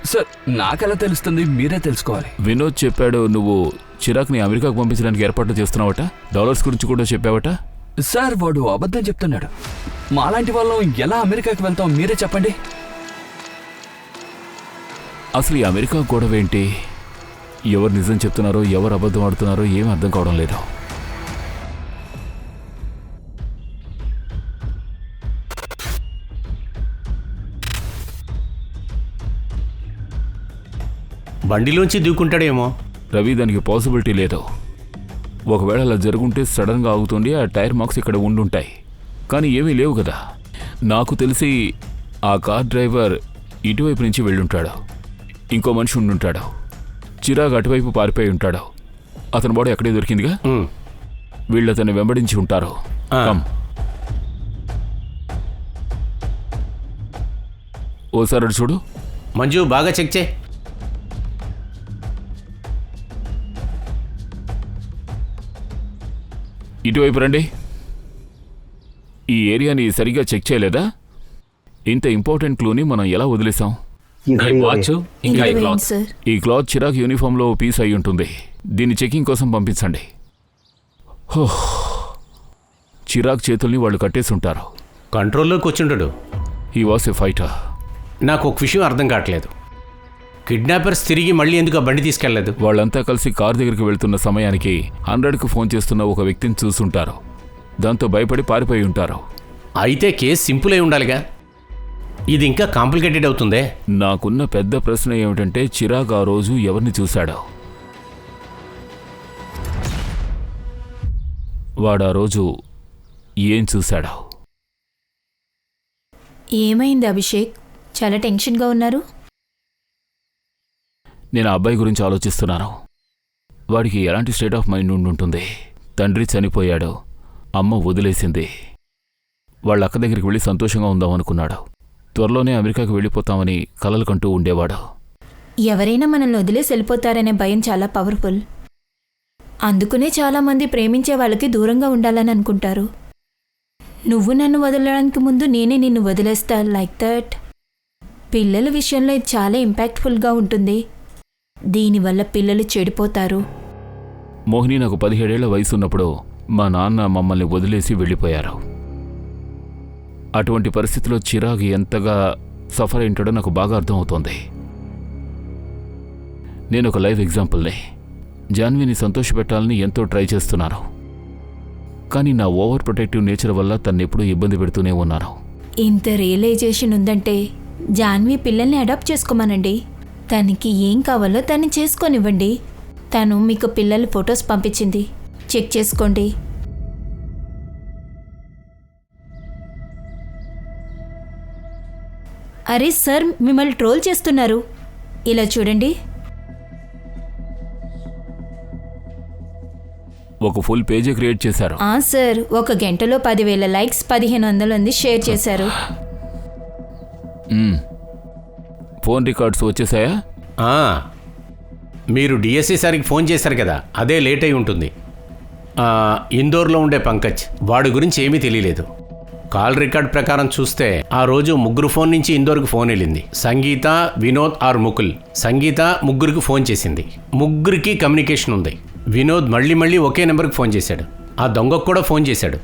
సార్ నాకెలా తెలుస్తుంది? మీరే తెలుసుకోవాలి. వినోద్ చెప్పాడు నువ్వు చిరాగ్ని అమెరికాకు పంపించడానికి ఏర్పాట్లు చేస్తున్నావట, డాలర్స్ గురించి కూడా చెప్పావట. సార్ వాడు అబద్ధం చెప్తున్నాడు. మాలాంటి వాళ్ళం ఎలా అమెరికాకి వెళ్తాం మీరే చెప్పండి. అసలు ఈ అమెరికా గొడవ ఏంటి? ఎవరు నిజం చెప్తున్నారో ఎవరు అబద్ధం ఆడుతున్నారో ఏమీ అర్థం కావడం లేదు. బండిలోంచి దూకుంటాడేమో. రవి, దానికి పాసిబిలిటీ లేదు. ఒకవేళ అలా జరుగుంటే సడన్గా ఆగుతుండి ఆ టైర్ మార్క్స్ ఇక్కడ ఉండుంటాయి, కానీ ఏమీ లేవు కదా. నాకు తెలిసి ఆ కార్ డ్రైవర్ ఇటువైపు నుంచి వెళ్ళుంటాడు, ఇంకో మనిషి ఉండుంటాడు. చిరాగ్ అటువైపు పారిపోయి ఉంటాడు. అతని బాడీ అక్కడే దొరికిందిగా. వీళ్ళు అతన్ని వెంబడించి ఉంటారు. ఓసారి అటు చూడు. మంజు బాగా చెక్ చే. ఇటువైపు రండి. ఈ ఏరియాని సరిగ్గా చెక్ చేయలేదా? ఇంత ఇంపార్టెంట్ క్లూని మనం ఎలా వదిలేసాం? ఈ క్లాత్ చిరాగ్ యూనిఫామ్లో పీస్ అయి ఉంటుంది. దీన్ని చెకింగ్ కోసం పంపించండి. చిరాగ్ చేతుల్ని వాళ్ళు కట్టేసి ఉంటారు. కంట్రోల్లోకి వచ్చింటాడు. He was a fighter. నాకు ఒక విషయం అర్థం కావట్లేదు. కిడ్నాపర్స్ తిరిగి మళ్ళీ ఎందుకు ఆ బండి తీసుకెళ్లేదు? వాళ్ళంతా కలిసి కార్ దగ్గరికి వెళ్తున్న సమయానికి 100కు ఫోన్ చేస్తున్న ఒక వ్యక్తిని చూసుంటారు. దాంతో భయపడి పారిపోయి ఉంటారు. అయితే కేసు సింపుల్ అయి ఉండాలిగా. ఇది ఇంకా కాంప్లికేటెడ్ అవుతుందే. నాకున్న పెద్ద ప్రశ్న ఏమిటంటే చిరాగ్ ఆ రోజు ఎవరిని చూశాడో? వాడు ఆ రోజు ఏం చూశాడో? ఏమైంది అభిషేక్? చాలా టెన్షన్గా ఉన్నారు. నేను ఆ అబ్బాయి గురించి ఆలోచిస్తున్నాను. వాడికి ఎలాంటి స్టేట్ ఆఫ్ మైండ్ ఉండుంటుంది? తండ్రి చనిపోయాడు, అమ్మ వదిలేసింది. వాళ్ళ అక్క దగ్గరికి వెళ్ళి సంతోషంగా ఉందామనుకున్నాడు. త్వరలోనే అమెరికాకు వెళ్ళిపోతామని కలలు కంటూ ఉండేవాడు. ఎవరైనా మనల్ని వదిలేసి వెళ్ళిపోతారనే భయం చాలా పవర్ఫుల్. అందుకునే చాలామంది ప్రేమించే వాళ్ళకి దూరంగా ఉండాలని అనుకుంటారు. నువ్వు నన్ను వదలడానికి ముందు నేనే నిన్ను వదిలేస్తా, లైక్ దట్. పిల్లల విషయంలో ఇది చాలా ఇంపాక్ట్ఫుల్గా ఉంటుంది. దీనివల్ల పిల్లలు చెడిపోతారు. మోహిని, నాకు 17 ఏళ్ల వయసు ఉన్నప్పుడు మా నాన్న మమ్మల్ని వదిలేసి వెళ్ళిపోయారు. అటువంటి పరిస్థితిలో చిరాగ్ ఎంతగా సఫర్ అయింటాడో నాకు బాగా అర్థమవుతోంది. నేను ఒక లైవ్ ఎగ్జాంపుల్ని. జాన్వీని సంతోషపెట్టాలని ఎంతో ట్రై చేస్తున్నాను, కానీ నా ఓవర్ ప్రొటెక్టివ్ నేచర్ వల్ల తన్నెప్పుడూ ఇబ్బంది పెడుతూనే ఉన్నాను. ఇంత రియలైజేషన్ ఉందంటే జాన్వి పిల్లల్ని అడాప్ట్ చేసుకోమనండి. తనకి ఏం కావాలో తను చేసుకొనివ్వండి. తను మీకు పిల్లల ఫొటోస్ పంపించింది, చెక్ చేసుకోండి. అరే సార్, మిమ్మల్ని ట్రోల్ చేస్తున్నారు. ఇలా చూడండి. ఒక ఫుల్ పేజీ క్రియేట్ చేశారు. సార్, ఒక గంటలో 10,000 లైక్స్, 1500 మంది షేర్ చేశారు. ఫోన్ రికార్డ్స్ వచ్చేసాయా? ఆ, మీరు డిఎస్సి సార్కి ఫోన్ చేశారు కదా, అదే లేట్ అయి ఉంటుంది. ఇందోర్లో ఉండే పంకజ్, వాడి గురించి ఏమీ తెలియలేదు. కాల్ రికార్డ్ ప్రకారం చూస్తే ఆ రోజు 3 ఫోన్ నుంచి ఇందోర్కి ఫోన్ వెళ్ళింది. సంగీత, వినోద్ ఆర్ ముకుల్. సంగీత 3కి ఫోన్ చేసింది. 3కి కమ్యూనికేషన్ ఉంది. వినోద్ మళ్ళీ ఒకే నెంబర్కి ఫోన్ చేశాడు. ఆ దొంగకు కూడా ఫోన్ చేశాడు.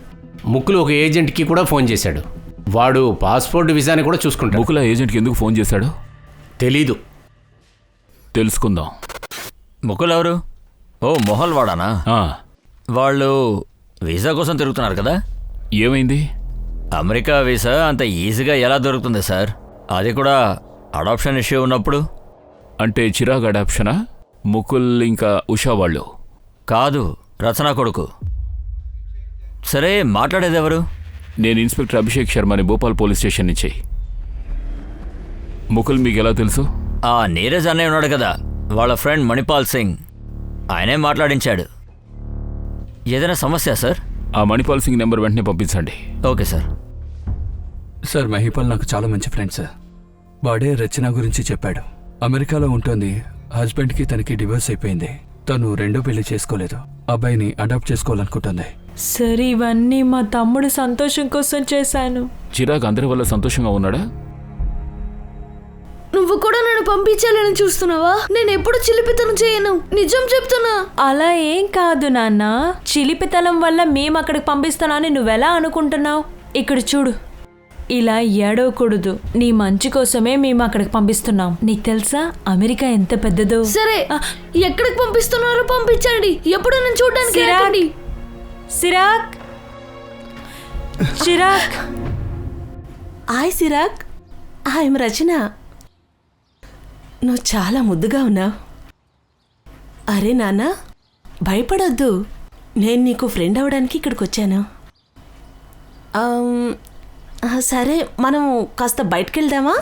ముకుల్ ఒక ఏజెంట్కి కూడా ఫోన్ చేశాడు. వాడు పాస్పోర్ట్ వీసాని కూడా చూసుకుంటాడు. ముకుల్ ఏజెంట్కి ఎందుకు ఫోన్ చేశాడు తెలీదు. తెలుసుకుందాం. ముకుల్ ఎవరు? ఓ, మొహల్ వాడానా? వాళ్ళు వీసా కోసం తిరుగుతున్నారు కదా. ఏమైంది? అమెరికా వీసా అంత ఈజీగా ఎలా దొరుకుతుంది సార్? అది కూడా అడాప్షన్ ఇష్యూ ఉన్నప్పుడు. అంటే చిరాగ్ అడాప్షనా? ముకుల్ ఇంకా ఉషా వాళ్ళు? కాదు, రచనా కొడుకు. సరే, మాట్లాడేది ఎవరు? నేను ఇన్స్పెక్టర్ అభిషేక్ శర్మని, భోపాల్ పోలీస్ స్టేషన్ నుంచి. ముకుల్ మీకు ఎలా తెలుసు? ఆ నీరజ్ అన్నయ్య ఉన్నాడు కదా, వాళ్ళ ఫ్రెండ్ మణిపాల్ సింగ్, ఆయనే మాట్లాడించాడు. ఏదైనా సమస్య సార్? ఆ మణిపాల్ సింగ్ నెంబర్ వెంటనే పంపించండి. Okay sir. సార్, మహిపాల్ నాకు చాలా మంచి ఫ్రెండ్ సార్. వాడే రచన గురించి చెప్పాడు. అమెరికాలో ఉంటుంది. హస్బెండ్కి తనకి డివోర్స్ అయిపోయింది. తను రెండో పెళ్లి చేసుకోలేదు. అబ్బాయిని అడాప్ట్ చేసుకోవాలనుకుంటుంది. సరే, ఇవన్నీ మా తమ్ముడు సంతోషం కోసం చేశాను. చిరాగ్ అందరి వల్ల సంతోషంగా ఉన్నాడా? నువ్వు కూడా నన్ను పంపించాలని చూస్తున్నావా? నేను ఎప్పుడు చిలిపితనం చేయను, నిజం చెప్తున్నా. అలా ఏం కాదు నాన్న. చిలిపితనం వల్ల మేము అక్కడికి పంపిస్తున్నానని నువ్వెలా అనుకుంటున్నావు? ఇక్కడ చూడు, ఇలా ఏడవకూడదు. నీ మంచి కోసమే మేము అక్కడికి పంపిస్తున్నాం. నీకు తెలుసా అమెరికా ఎంత పెద్దదో? సరే, ఎక్కడికి పంపిస్తున్నారో పంపించండి. ఎప్పుడు నేను చూడడానికి రాకండి. సిరాక్, చిరాక్. హాయ్ సిరాక్, ఐఎమ్ రచన. నువ్వు చాలా ముద్దుగా ఉన్నావు. అరే నాన్న, భయపడొద్దు. నేను నీకు ఫ్రెండ్ అవ్వడానికి ఇక్కడికి వచ్చాను. సరే, మనం కాస్త బయటకు వెళ్దామా?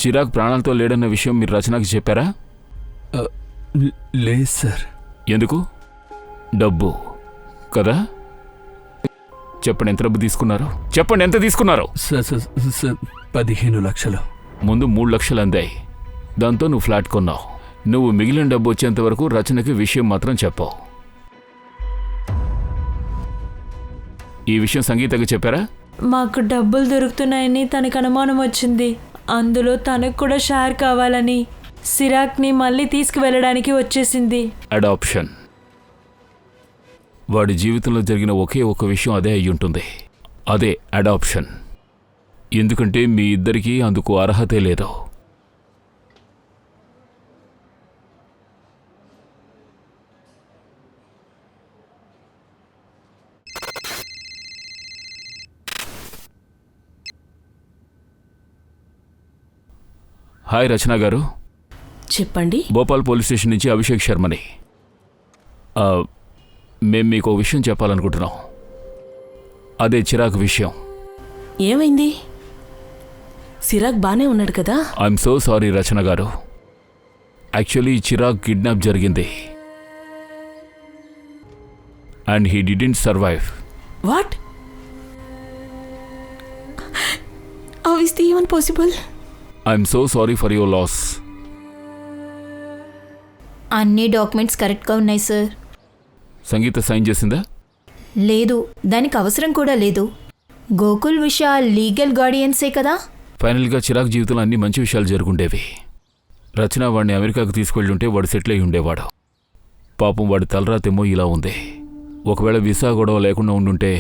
చిరాగ్ ప్రాణాలతో లేడన్న విషయం మీరు రచనకి చెప్పారా? లేదు సార్. ఎందుకు? డబ్బు కదా? చెప్పండి, ఎంత డబ్బు తీసుకున్నారు? చెప్పండి, ఎంత తీసుకున్నారు? 15 లక్షలు. ముందు 3 లక్షలు అందాయి. దాంతో నువ్వు ఫ్లాట్ కొన్నావు. నువ్వు మిగిలిన డబ్బు వచ్చేంత వరకు రచనకి విషయం మాత్రం చెప్పావు. ఈ విషయం సంగీతకి చెప్పారా? మాకు డబ్బులు దొరుకుతున్నాయని తనకు అనుమానం వచ్చింది. అందులో తనకు కూడా షేర్ కావాలని సిరాక్ని మళ్ళీ తీసుకువెళ్ళడానికి వచ్చేసింది. అడాప్షన్. వాడి జీవితంలో జరిగిన ఒకే ఒక విషయం అదే అయ్యుంటుంది. అదే అడాప్షన్. ఎందుకంటే మీ ఇద్దరికీ అందుకు అర్హతే లేదు. హాయ్ రచన గారు. చెప్పండి. భోపాల్ పోలీస్ స్టేషన్ నుంచి అభిషేక్ శర్మని. మేము మీకు ఒక విషయం చెప్పాలనుకుంటున్నాం. అదే చిరాగ్ విషయం. ఏమైంది? సిరాగ్ బానే ఉన్నాడు కదా? ఐఎమ్ సో సారీ రచన గారు. యాక్చువల్లీ చిరాగ్ కిడ్నాప్ జరిగింది. And he didn't survive. What? How is the even possible? I'm so sorry for your loss. అన్ని డాక్యుమెంట్స్ కరెక్ట్గా ఉన్నాయి సార్. సంగీత సైన్ చేసిందా? లేదు, దానికి అవసరం కూడా లేదు. గోకుల్ విశాల్ లీగల్ గార్డియన్సే కదా. ఫైనల్గా చిరాగ్ జీవితంలో అన్ని మంచి విషయాలు జరుగుండేవి. రచన వాడిని అమెరికాకు తీసుకెళ్ళుంటే వాడు సెటిల్ అయి ఉండేవాడు. పాపం వాడి తలరాతేమో ఇలా ఉంది. ఒకవేళ వీసా గొడవ లేకుండా ఉండుంటే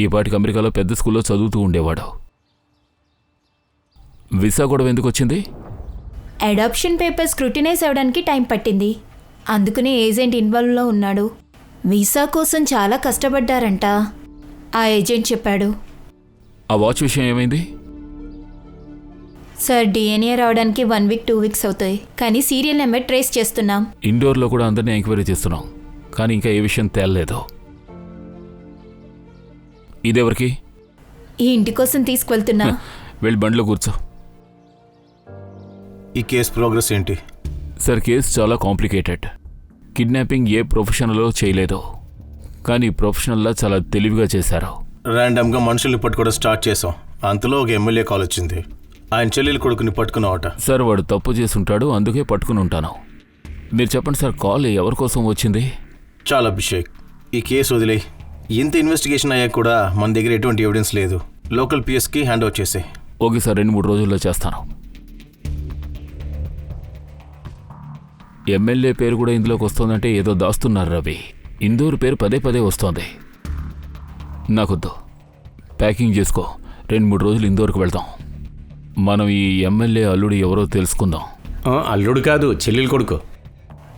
ఈ పాటికి అమెరికాలో పెద్ద స్కూల్లో చదువుతూ ఉండేవాడు. వీసా గొడవ ఎందుకు వచ్చింది? అడాప్షన్ పేపర్ స్క్రూటినైజ్ అవ్వడానికి టైం పట్టింది. అందుకనే ఏజెంట్ ఇన్వాల్వ్లో ఉన్నాడు. వీసా కోసం చాలా కష్టపడ్డారంట, ఆ ఏజెంట్ చెప్పాడు. ఆ వాచ్ విషయం ఏమైంది? సార్, డిఎన్ఏ రావడానికి 1 వీక్ 2 వీక్స్ అవుతాయి, కానీ సీరియల్ నెంబర్ ట్రేస్ చేస్తున్నాం. ఇండోర్లో కూడా అందరినీ ఎంక్వైరీ చేస్తున్నాం, కానీ ఇంకా ఏ విషయం తేలలేదు. ఇదెవరికి? ఈ ఇంటి కోసం తీసుకువెళ్తున్నా. వెళ్ళి బండిలో కూర్చో. ఈ కేసు ప్రోగ్రెస్ ఏంటి? సార్, కేసు చాలా కాంప్లికేటెడ్. కిడ్నాపింగ్ ఏ ప్రొఫెషనల్లో చేయలేదు, కానీ ప్రొఫెషనల్లా చాలా తెలివిగా చేశారు. ర్యాండమ్గా మనుషుల్ని పట్టుకోవడం స్టార్ట్ చేసాం. అంతలో ఒక ఎమ్మెల్యే కాల్ వచ్చింది. ఆయన చెల్లెలు కొడుకుని పట్టుకున్నావట. సార్, వాడు తప్పు చేసి ఉంటాడు, అందుకే పట్టుకుని ఉంటాను. మీరు చెప్పండి సార్, కాల్ ఎవరి కోసం వచ్చింది? చాలా అభిషేక్, ఈ కేసు వదిలే. ఇంత ఇన్వెస్టిగేషన్ అయ్యాక కూడా మన దగ్గర ఎటువంటి ఎవిడెన్స్ లేదు. లోకల్ పిఎస్కి హ్యాండ్ ఓవర్ చేసే. ఓకే సార్, 2-3 రోజుల్లో చేస్తాను. ఎమ్మెల్యే పేరు కూడా ఇందులోకి వస్తుందంటే ఏదో దాస్తున్నారు రవి. ఇందూరు పేరు పదే పదే వస్తోంది. నాకొద్దు, ప్యాకింగ్ చేసుకో. 2-3 రోజులు ఇందూరుకు వెళ్తాం. మనం ఈ ఎమ్మెల్యే అల్లుడు ఎవరో తెలుసుకుందాం. అల్లుడు కాదు, చెల్లెలు కొడుకు.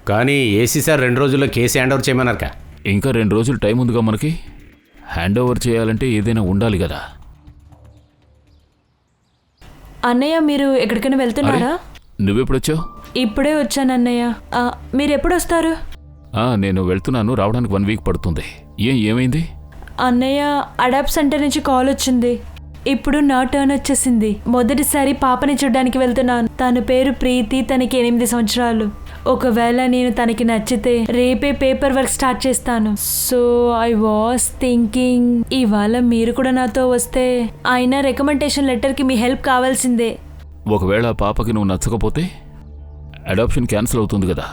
కానీ ఏసీ సార్ 2 రోజుల్లో కేసు హ్యాండ్ ఓవర్ చేయమన్నారక. ఇంకా 2 రోజులు టైం ఉందిగా మనకి. హ్యాండ్ ఓవర్ చేయాలంటే ఏదైనా ఉండాలి కదా. అన్నయ్య, మీరు ఎక్కడికైనా వెళ్తున్నారా? నువ్వెప్పుడొచ్చావు? ఇప్పుడే వచ్చాను అన్నయ్య. మీరు ఎప్పుడు వస్తారు? నేను వెళ్తున్నాను, రావడానికి 1 వీక్ పడుతుంది. ఏమైంది? అన్నయ్య, అడాప్ట్ సెంటర్ నుంచి కాల్ వచ్చింది. ఇప్పుడు నా టర్న్ వచ్చేసింది. మొదటిసారి పాపని చూడ్డానికి వెళ్తున్నాను. తన పేరు ప్రీతి, తనకి 8 సంవత్సరాలు. ఒకవేళ నేను తనకి నచ్చితే రేపే పేపర్ వర్క్ స్టార్ట్ చేస్తాను. సో ఐ వాస్ థింకింగ్ ఇవాళ మీరు కూడా నాతో వస్తే. అయినా రికమెండేషన్ లెటర్కి మీ హెల్ప్ కావాల్సిందే. ఒకవేళ పాపకి నువ్వు నచ్చకపోతే అడాప్షన్ క్యాన్సిల్ అవుతుంది కదా.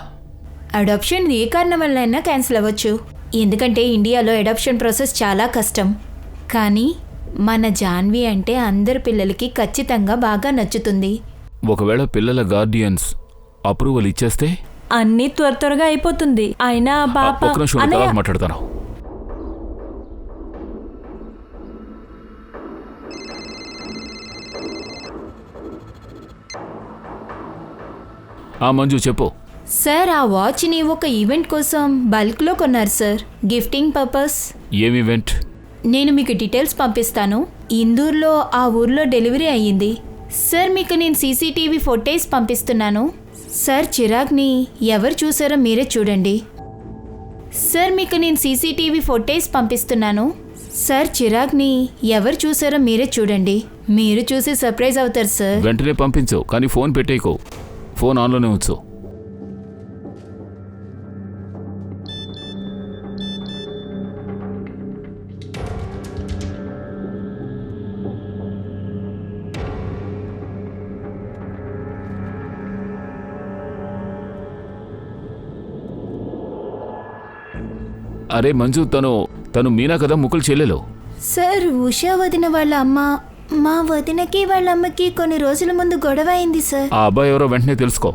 అడాప్షన్ ఏ కారణం వల్ల అయినా క్యాన్సిల్ అవ్వచ్చు, ఎందుకంటే ఇండియాలో అడాప్షన్ ప్రాసెస్ చాలా కష్టం. కానీ మన జాన్వి అంటే అందరి పిల్లలకి ఖచ్చితంగా బాగా నచ్చుతుంది. ఒకవేళ పిల్లల గార్డియన్స్ అప్రూవల్ ఇచ్చేస్తే అన్నీ త్వరగా అయిపోతుంది. అయినా పాప ఒక్క నిమిషం తర్వాత మాట్లాడతాను. మంజు చెప్పు. సార్, ఆ వాచ్ని ఒక ఈవెంట్ కోసం బల్క్లో కొన్నారు సార్, గిఫ్టింగ్ పర్పస్. ఏం ఈవెంట్? నేను మీకు డీటెయిల్స్ పంపిస్తాను. ఇందూర్లో ఆ ఊర్లో డెలివరీ అయ్యింది సార్. మీకు నేను సీసీటీవీ ఫుటేజ్ పంపిస్తున్నాను సార్. చిరాగ్ని ఎవరు చూసారో మీరే చూడండి సార్. మీకు నేను సీసీటీవీ ఫుటేజ్ పంపిస్తున్నాను సార్. చిరాగ్ని ఎవరు చూసారో మీరే చూడండి. మీరు చూసి సర్ప్రైజ్ అవుతారు సార్. వెంటనే పంపించు, కానీ ఫోన్ పెట్టేయకు. ఫోన్ ఆన్లోనే ఉంచు. అరే మంజు, తను మీనా కదా, ముక్కులు చెల్లెలు. సార్, ఉషా వదిన వాళ్ళ అమ్మ. మా వదినకి వాళ్ళ అమ్మకి కొన్ని రోజుల ముందు గొడవ అయింది సార్. ఆ అబ్బాయి ఎవరో వెంటనే తెలుసుకో.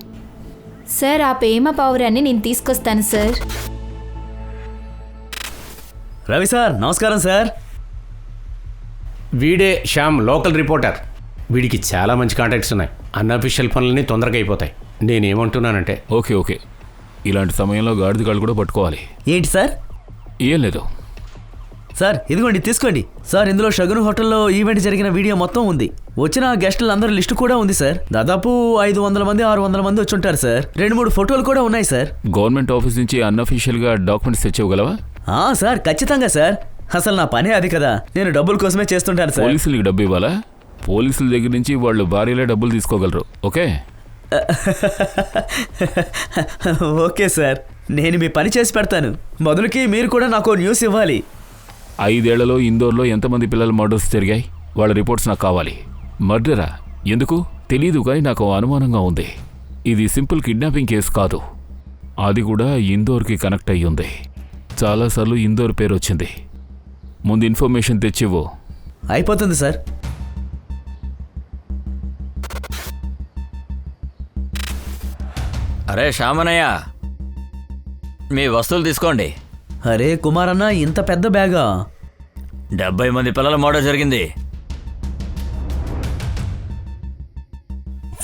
సార్, ఆ ప్రేమ పావురాన్ని నేను తీసుకొస్తాను సార్. రవి సార్, నమస్కారం సార్. వీడే శ్యామ్, లోకల్ రిపోర్టర్. వీడికి చాలా మంచి కాంటాక్ట్స్ ఉన్నాయి. అన్అఫీషియల్ పనులన్నీ తొందరగా అయిపోతాయి. నేనేమంటున్నానంటే ఓకే, ఇలాంటి సమయంలో గాడిద కాళ్ళు కూడా పట్టుకోవాలి. ఏంటి సార్? ఏం లేదు సార్, ఇదిగోండి తీసుకోండి సార్. ఇందులో షగున్ హోటల్లో ఈవెంట్ జరిగిన వీడియో మొత్తం ఉంది. వచ్చిన గెస్టులందరి లిస్టు కూడా ఉంది సార్. దాదాపు 500 మంది 600 మంది వచ్చి ఉంటారు సార్. 2-3 ఫోటోలు కూడా ఉన్నాయి సార్. గవర్నమెంట్ ఆఫీస్ నుంచి అన్అఫీషియల్గా డాక్యుమెంట్స్ తెచ్చేవగలవా? సార్, ఖచ్చితంగా సార్. అసలు నా పనే అది కదా. నేను డబ్బుల కోసమే చేస్తుంటాను సార్. పోలీసులకి డబ్బు ఇవ్వాలా? పోలీసుల దగ్గర నుంచి వాళ్ళు భార్యలే డబ్బులు తీసుకోగలరు. ఓకే ఓకే సార్, నేను మీ పని చేసి పెడతాను. మొదలుకి మీరు కూడా నాకు న్యూస్ ఇవ్వాలి. 5 ఏళ్లలో ఇందోర్లో ఎంతమంది పిల్లల మర్డర్స్ జరిగాయి? వాళ్ళ రిపోర్ట్స్ నాకు కావాలి. మర్డరా? ఎందుకు తెలీదు, కానీ నాకు అనుమానంగా ఉంది. ఇది సింపుల్ కిడ్నాపింగ్ కేసు కాదు, అది కూడా ఇందోర్కి కనెక్ట్ అయ్యి ఉంది. చాలాసార్లు ఇందోర్ పేరు వచ్చింది. ముందు ఇన్ఫర్మేషన్ తెచ్చివ్వు. అయిపోతుంది సార్. అరే శ్యామనయ్య, మీ వస్తువులు తీసుకోండి. అరే కుమారన్న, ఇంత పెద్ద బ్యాగా? 70 మంది పిల్లల మర్డర్ జరిగింది.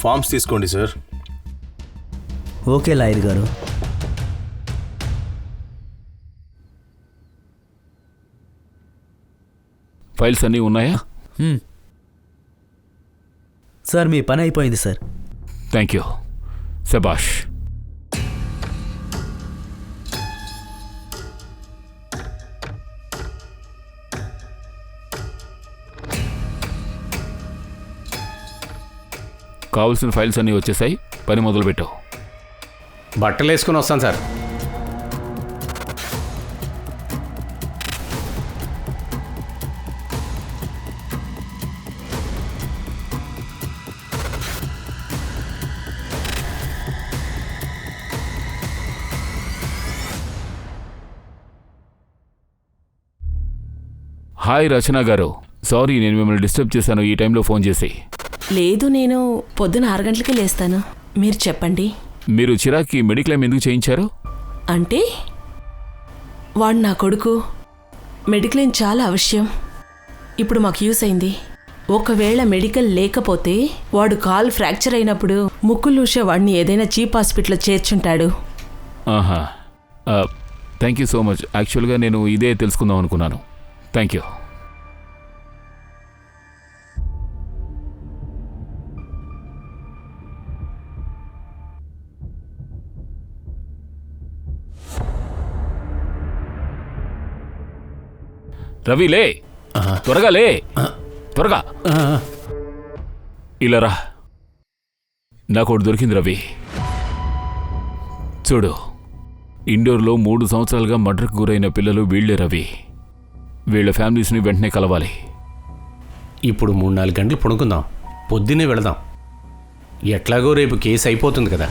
ఫామ్స్ తీసుకోండి సార్. ఓకే లాయర్ గారు. ఫైల్స్ అన్నీ ఉన్నాయా? సార్ మీ పని అయిపోయింది సార్. Thank you. శబాష్. కావాల్సిన ఫైల్స్ అన్నీ వచ్చేసాయి. పని మొదలుపెట్టావు. బట్టలు వేసుకుని వస్తాను సార్. హాయ్ రచన గారు, సారీ నేను మిమ్మల్ని డిస్టర్బ్ చేశాను ఈ టైంలో ఫోన్ చేసి. లేదు, నేను పొద్దున 6 గంటలకే లేస్తాను. మీరు చెప్పండి. మీరు చిరాక్కి మెడిక్లెయిమ్ ఎందుకు చేయించారు? అంటే వాడు నా కొడుకు. మెడిక్లెయిమ్ చాలా అవశ్యం. ఇప్పుడు మాకు యూస్ అయింది. ఒకవేళ మెడికల్ లేకపోతే వాడు కాల్ ఫ్రాక్చర్ అయినప్పుడు ముక్కులూషే వాడిని ఏదైనా చీప్ హాస్పిటల్లో చేర్చుంటాడు. ఆహా, థ్యాంక్ యూ సో మచ్. యాక్చువల్గా నేను ఇదే తెలుసుకుందాం అనుకున్నాను. Thank you. రవి లే, త్వరగా లే, త్వరగా ఇలా రా. నాకు ఒకటి దొరికింది రవి. చూడు, ఇండోర్లో 3 సంవత్సరాలుగా మర్డర్కు గురైన పిల్లలు వీళ్లే రవి. వీళ్ళ ఫ్యామిలీస్ని వెంటనే కలవాలి. ఇప్పుడు 3-4 గంటలు పడుకుందాం, పొద్దున్నే వెళదాం. ఎట్లాగో రేపు కేసు అయిపోతుంది కదా.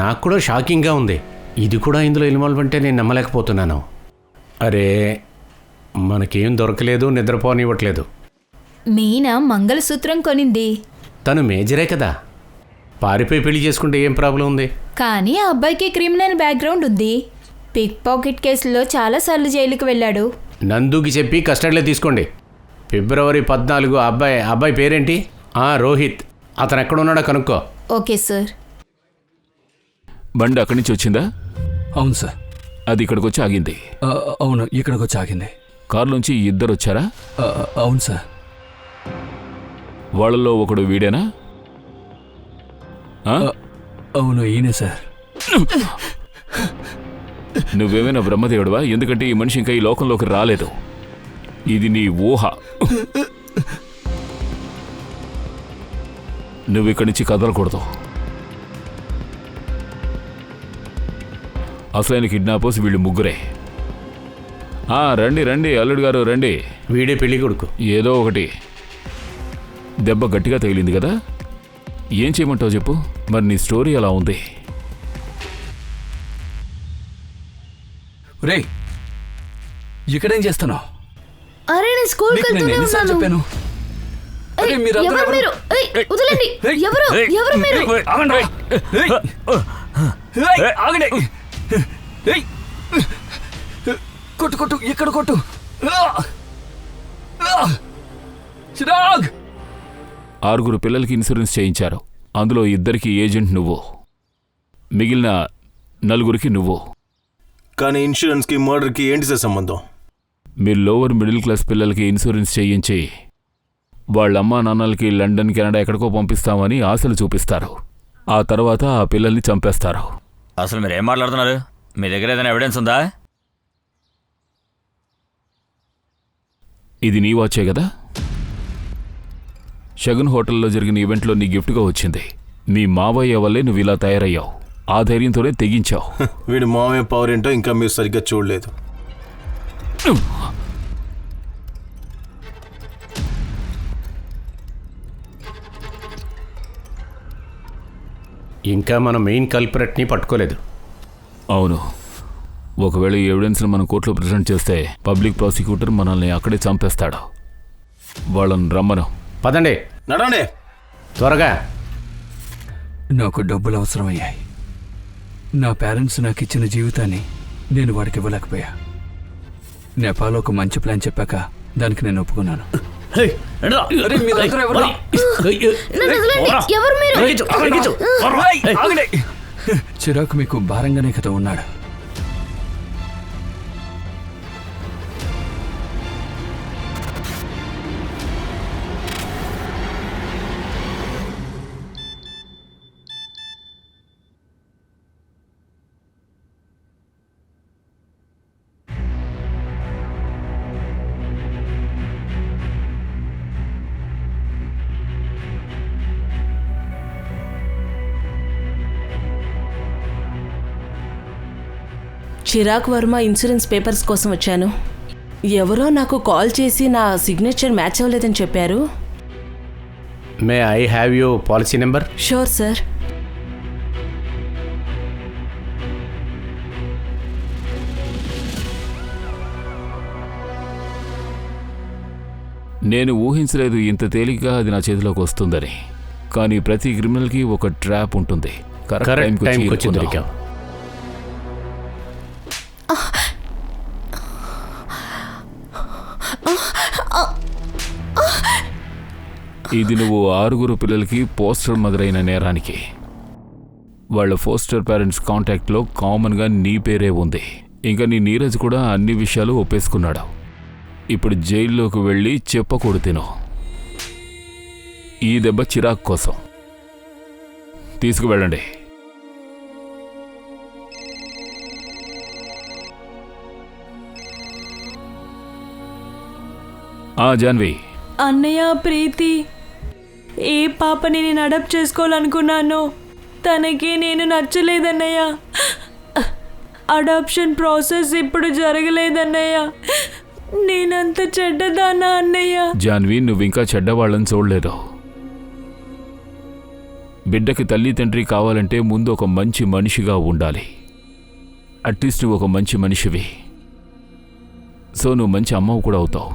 నాకు కూడా షాకింగ్గా ఉంది. ఇది కూడా ఇందులో ఇన్వాల్వ్ అంటే నేను నమ్మలేకపోతున్నాను. అరే, మనకేం దొరకలేదు, నిద్రపోనివ్వట్లేదు. మీనా మంగళసూత్రం కొనింది. తను మేజరే కదా, పారిపోయి పెళ్లి చేసుకుంటే ఏం ప్రాబ్లం ఉంది? కానీ ఆ అబ్బాయికి క్రిమినల్ బ్యాక్గ్రౌండ్ ఉంది. పిక్ పాకెట్ కేసులో చాలాసార్లు జైలుకు వెళ్ళాడు. నందుకి చెప్పి కస్టడీలో తీసుకోండి. ఫిబ్రవరి 14 అబ్బాయి పేరేంటి? రోహిత్. అతను ఎక్కడున్నాడో కనుక్కో. Okay sir. బండి అక్కడి నుంచి వచ్చిందా? అవును సార్. అది ఇక్కడికి వచ్చి ఆగింది? అవును, ఇక్కడికి వచ్చి ఆగింది. కారులోంచి 2 వచ్చారా? అవును సార్. వాళ్ళలో ఒకడు వీడేనా? అవును, ఈయనే సార్. నువ్వేమైనా బ్రహ్మదేవుడువా? ఎందుకంటే ఈ మనిషి ఇంకా ఈ లోకంలోకి రాలేదు. ఇది నీ ఊహ. నువ్వు ఇక్కడి నుంచి కదలకూడదు. అసలైన కిడ్నాపర్స్ వీళ్ళు ముగ్గురే. రండి రండి అల్లుడు గారు రండి. వీడే పెళ్లి కొడుకు. ఏదో ఒకటి. దెబ్బ గట్టిగా తగిలింది కదా, ఏం చేయమంటావు చెప్పు. మరి నీ స్టోరీ ఎలా ఉంది? రే, ఇక్కడేం చేస్తున్నావు? అరే నేను స్కూల్కి వెళ్తూనే ఉన్నాను. చెప్పాను. ఎవరు మీరు? వదలండి. ఎవరు మీరు? కొట్టు కొట్టు, ఇక్కడ కొట్టు. చిరాగ్. 6 పిల్లలకి ఇన్సూరెన్స్ చేయించారు. అందులో 2కి ఏజెంట్ నువ్వు, మిగిలిన 4కి నువ్వు. కానీ ఇన్సూరెన్స్కి మర్డర్కి ఏంటి సార్ సంబంధం? మీరు లోవర్ మిడిల్ క్లాస్ పిల్లలకి ఇన్సూరెన్స్ చేయించి వాళ్ళ అమ్మా నాన్నలకి లండన్ కెనడా ఎక్కడికో పంపిస్తామని ఆశలు చూపిస్తారు. ఆ తర్వాత ఆ పిల్లల్ని చంపేస్తారు. అసలు మీరు ఏం మాట్లాడుతున్నారు? మీ దగ్గర ఏదైనా ఎవిడెన్స్ ఉందా? ఇది నీ వాచే కదా? షగున్ హోటల్లో జరిగిన ఈవెంట్లో నీ గిఫ్ట్గా వచ్చింది. మీ మావయ్య వల్లే నువ్వు ఇలా తయారయ్యావు. ఆ ధైర్యంతోనే తెగించావు. వీడి మామయ్య పవర్ ఏంటో ఇంకా మీరు సరిగ్గా చూడలేదు. ఇంకా మన మెయిన్ కల్పరేట్ని పట్టుకోలేదు. అవును, ఒకవేళ ఈ ఎవిడెన్స్ని మనం కోర్టులో ప్రజెంట్ చేస్తే పబ్లిక్ ప్రాసిక్యూటర్ మనల్ని అక్కడే చంపేస్తాడు. వాళ్ళని రమ్మను. పదండి, నడండి త్వరగా. నాకు డబ్బులు అవసరమయ్యాయి. నా పేరెంట్స్ నాకు ఇచ్చిన జీవితాన్ని నేను వాడికి ఇవ్వలేకపోయా. నేపాల్ ఒక మంచి ప్లాన్ చెప్పాక దానికి నేను ఒప్పుకున్నాను. చిరాకు మీకు భారంగానే కదా ఉన్నాడు. చిరాగ్ వర్మ ఇన్సూరెన్స్ పేపర్స్ కోసం వచ్చాను. ఎవరో నాకు కాల్ చేసి నా సిగ్నేచర్ మ్యాచ్ అవ్వలేదని చెప్పారు. May I have you policy number? Sure sir. నేను ఊహించలేదు ఇంత తేలిగ్గా అది నా చేతిలోకి వస్తుందని. కానీ ప్రతి క్రిమినల్కి ఒక ట్రాప్ ఉంటుంది. కరెక్ట్ టైంకి వచ్చి దొరికావు. ఇది నువ్వు 6 పిల్లలకి పోస్టర్ మదరైన నేరానికి. వాళ్ళ ఫోస్టర్ పేరెంట్స్ కాంటాక్ట్లో కామన్గా నీ పేరే ఉంది. ఇంకా నీ నీరజ్ కూడా అన్ని విషయాలు ఒప్పేసుకున్నాడు. ఇప్పుడు జైల్లోకి వెళ్ళి చెప్పకూడదు తిను. ఈ దెబ్బ చిరాక్ కోసం. తీసుకువెళ్ళండి. జాన్వి. అన్నయ్య, ప్రీతి ఏ పాపని నేను అడాప్ట్ చేసుకోవాలనుకున్నానో తనకి నేను నచ్చలేదన్నయ్య. అడాప్షన్ ప్రాసెస్ ఇప్పుడు జరగలేదన్నయ్య. నేనంత చెడ్డదానా అన్నయ్య? జాన్వి, నువ్వింకా చెడ్డవాళ్ళని చూడలేదు. బిడ్డకి తల్లి తండ్రి కావాలంటే ముందు ఒక మంచి మనిషిగా ఉండాలి. అట్లీస్ట్ నువ్వు ఒక మంచి మనిషివి. సో నువ్వు మంచి అమ్మవు కూడా అవుతావు.